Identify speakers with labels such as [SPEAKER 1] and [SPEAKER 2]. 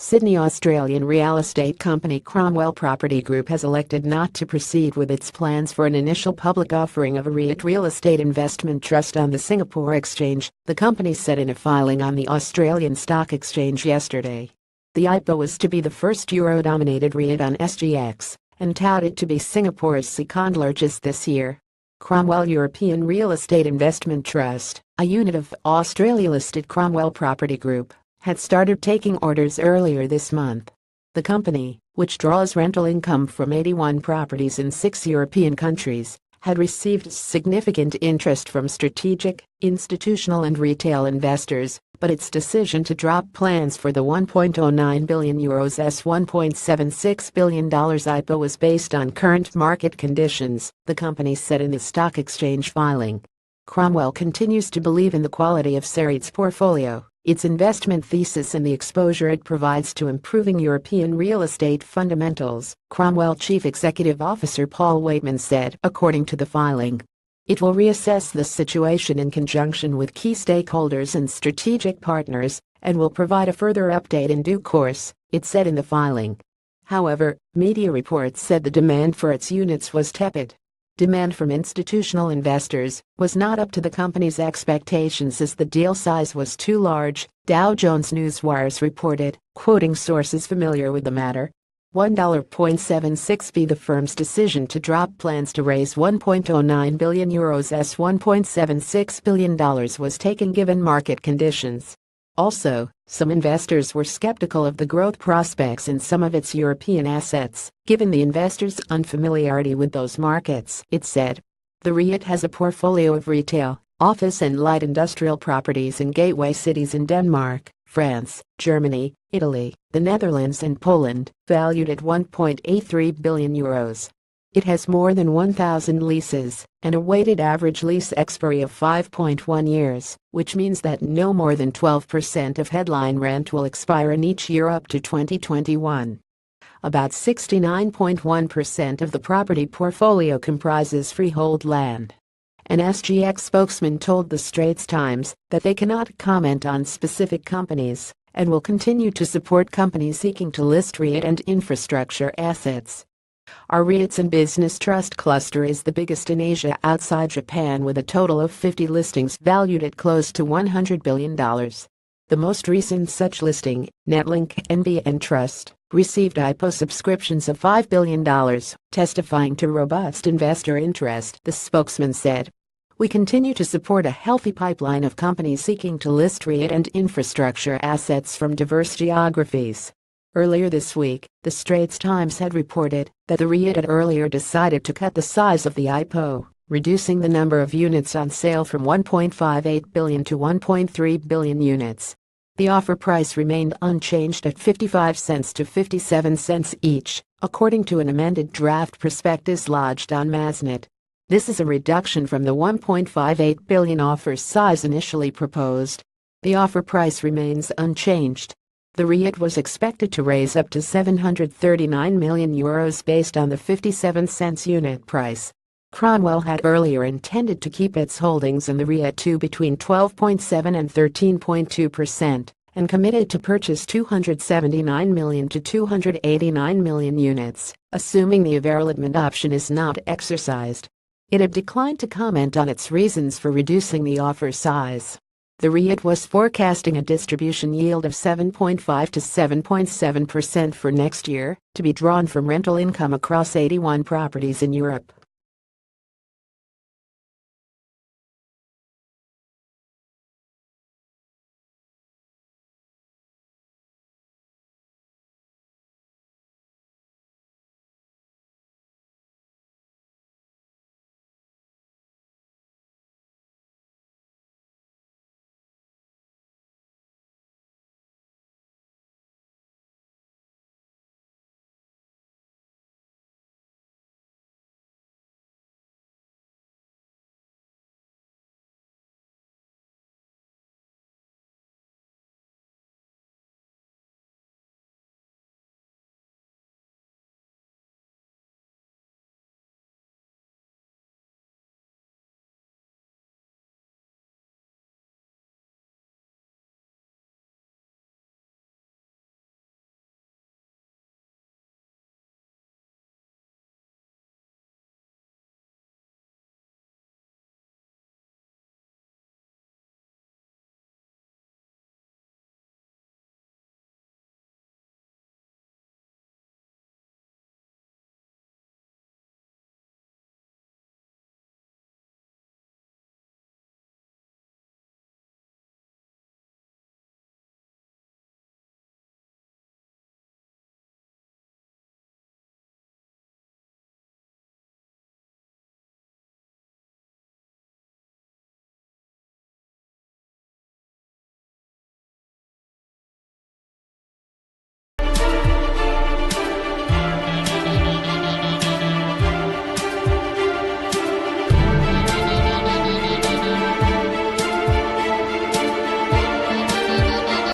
[SPEAKER 1] Sydney Australian real estate company Cromwell Property Group has elected not to proceed with its plans for an initial public offering of a REIT real estate investment trust on the Singapore Exchange, the company said in a filing on the Australian Stock Exchange yesterday. The IPO was to be the first euro-dominated REIT on SGX, and touted to be Singapore's second largest this year. Cromwell European Real Estate Investment Trust, a unit of Australia-listed Cromwell Property Group, had started taking orders earlier this month. The company, which draws rental income from 81 properties in 6 European countries, had received significant interest from strategic, institutional and retail investors, but its decision to drop plans for the €1.09 billion $1.76 billion IPO was based on current market conditions, the company said in the stock exchange filing. Cromwell continues to believe in the quality of reit's portfolio, its investment thesis and the exposure it provides to improving European real estate fundamentals, Cromwell Chief Executive Officer Paul Waitman said, according to the filing. It will reassess the situation in conjunction with key stakeholders and strategic partners, and will provide a further update in due course, it said in the filing. However, media reports said the demand for its units was tepid. Demand from institutional investors was not up to the company's expectations as the deal size was too large, Dow Jones Newswires reported, quoting sources familiar with the matter. $1.76 be the firm's decision to drop plans to raise €1.09 billion $1.76 billion was taken given market conditions. Also, some investors were skeptical of the growth prospects in some of its European assets, given the investors' unfamiliarity with those markets, it said. The REIT has a portfolio of retail, office and light industrial properties in gateway cities in Denmark, France, Germany, Italy, the Netherlands and Poland, valued at €1.83 billion. It has more than 1,000 leases, and a weighted average lease expiry of 5.1 years, which means that no more than 12% of headline rent will expire in each year up to 2021. About 69.1% of the property portfolio comprises freehold land. An SGX spokesman told the Straits Times that they cannot comment on specific companies, and will continue to support companies seeking to list REIT and infrastructure assets. Our REITs and Business Trust cluster is the biggest in Asia outside Japan with a total of 50 listings valued at close to $100 billion. The most recent such listing, Netlink NBN Trust, received IPO subscriptions of $5 billion, testifying to robust investor interest, the spokesman said. We continue to support a healthy pipeline of companies seeking to list REIT and infrastructure assets from diverse geographies. Earlier this week, the Straits Times had reported that the REIT had earlier decided to cut the size of the IPO, reducing the number of units on sale from 1.58 billion to 1.3 billion units. The offer price remained unchanged at 55 cents to 57 cents each, according to an amended draft prospectus lodged on Masnet. This is a reduction from the 1.58 billion offer size initially proposed. The offer price remains unchanged. The REIT was expected to raise up to €739 million based on the 57 cents unit price. Cromwell had earlier intended to keep its holdings in the REIT to between 12.7 and 13.2%, and committed to purchase 279 million to 289 million units, assuming the availment option is not exercised. It had declined to comment on its reasons for reducing the offer size. The REIT was forecasting a distribution yield of 7.5 to 7.7% for next year, to be drawn from rental income across 81 properties in Europe.